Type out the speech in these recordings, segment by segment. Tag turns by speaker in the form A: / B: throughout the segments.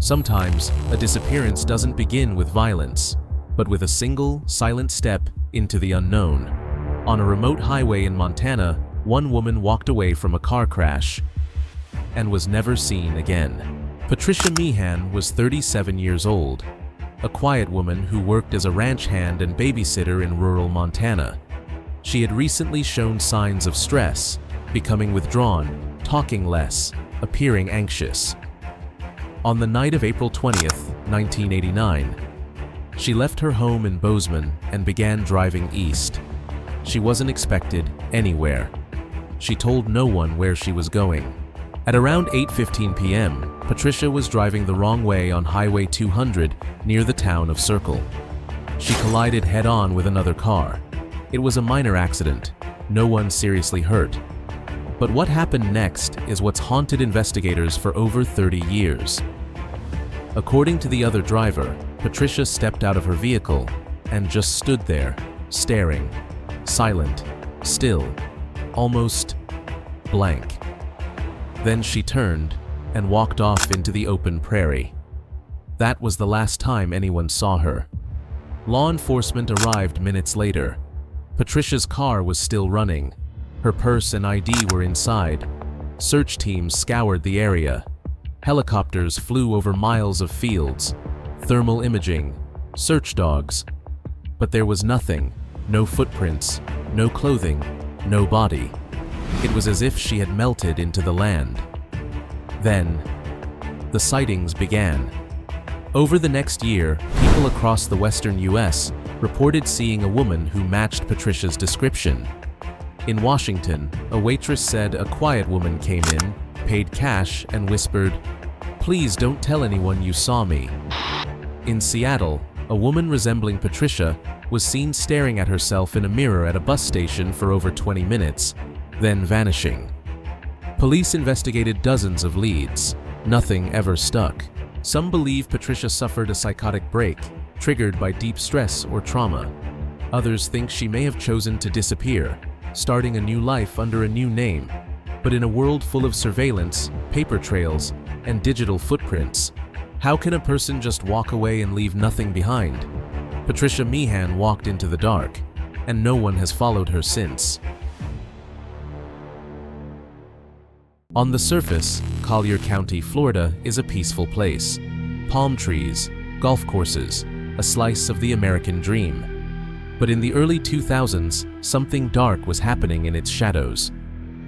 A: Sometimes, a disappearance doesn't begin with violence, but with a single, silent step into the unknown. On a remote highway in Montana, one woman walked away from a car crash and was never seen again. Patricia Meehan was 37 years old, a quiet woman who worked as a ranch hand and babysitter in rural Montana. She had recently shown signs of stress, becoming withdrawn, talking less, appearing anxious. On the night of April 20th, 1989, she left her home in Bozeman and began driving east. She wasn't expected anywhere. She told no one where she was going. At around 8:15 p.m., Patricia was driving the wrong way on Highway 200 near the town of Circle. She collided head-on with another car. It was a minor accident. No one seriously hurt. But what happened next is what's haunted investigators for over 30 years. According to the other driver, Patricia stepped out of her vehicle and just stood there, staring, silent, still, almost blank. Then she turned and walked off into the open prairie. That was the last time anyone saw her. Law enforcement arrived minutes later. Patricia's car was still running. Her purse and ID were inside. Search teams scoured the area. Helicopters flew over miles of fields. Thermal imaging, search dogs. But there was nothing, no footprints, no clothing, no body. It was as if she had melted into the land. Then, the sightings began. Over the next year, people across the western U.S. reported seeing a woman who matched Patricia's description. In Washington, a waitress said a quiet woman came in, paid cash, and whispered, "Please don't tell anyone you saw me." In Seattle, a woman resembling Patricia was seen staring at herself in a mirror at a bus station for over 20 minutes, then vanishing. Police investigated dozens of leads. Nothing ever stuck. Some believe Patricia suffered a psychotic break, triggered by deep stress or trauma. Others think she may have chosen to disappear, starting a new life under a new name. But in a world full of surveillance, paper trails, and digital footprints, how can a person just walk away and leave nothing behind? Patricia Meehan walked into the dark, and no one has followed her since. On the surface, Collier County, Florida is a peaceful place. Palm trees, golf courses, a slice of the American dream. But in the early 2000s, something dark was happening in its shadows.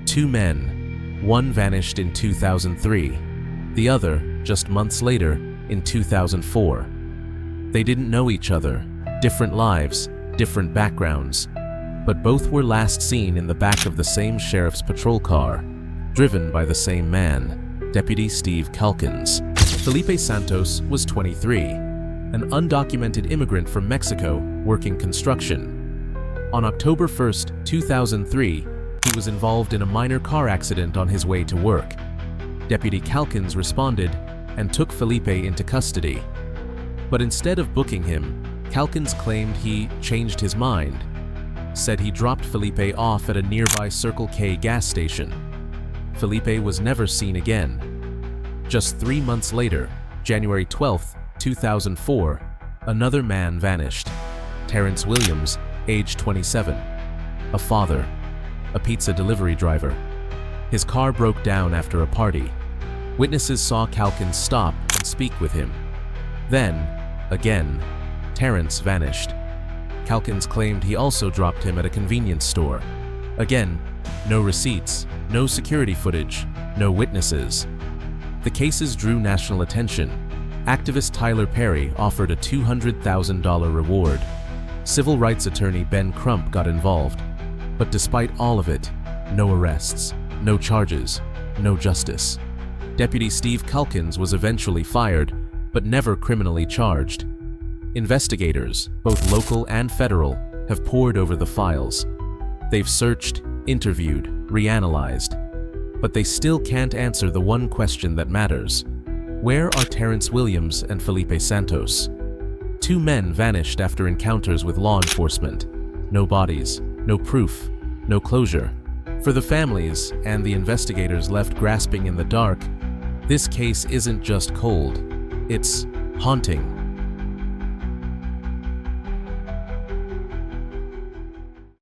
A: Two men. One vanished in 2003. The other, just months later, in 2004. They didn't know each other, different lives, different backgrounds, but both were last seen in the back of the same sheriff's patrol car, driven by the same man, Deputy Steve Calkins. Felipe Santos was 23, an undocumented immigrant from Mexico working construction. On October 1st, 2003, he was involved in a minor car accident on his way to work. Deputy Calkins responded and took Felipe into custody. But instead of booking him, Calkins claimed he changed his mind, said he dropped Felipe off at a nearby Circle K gas station. Felipe was never seen again. Just 3 months later, January 12, 2004, another man vanished. Terrence Williams, age 27, a father, a pizza delivery driver. His car broke down after a party. Witnesses saw Calkins stop and speak with him. Then, again, Terrence vanished. Calkins claimed he also dropped him at a convenience store. Again, no receipts, no security footage, no witnesses. The cases drew national attention. Activist Tyler Perry offered a $200,000 reward. Civil rights attorney Ben Crump got involved. But despite all of it, no arrests, no charges, no justice. Deputy Steve Calkins was eventually fired, but never criminally charged. Investigators, both local and federal, have pored over the files. They've searched, interviewed, reanalyzed, but they still can't answer the one question that matters. Where are Terrence Williams and Felipe Santos? Two men vanished after encounters with law enforcement. No bodies, no proof, no closure. For the families and the investigators left grasping in the dark, this case isn't just cold, It's haunting.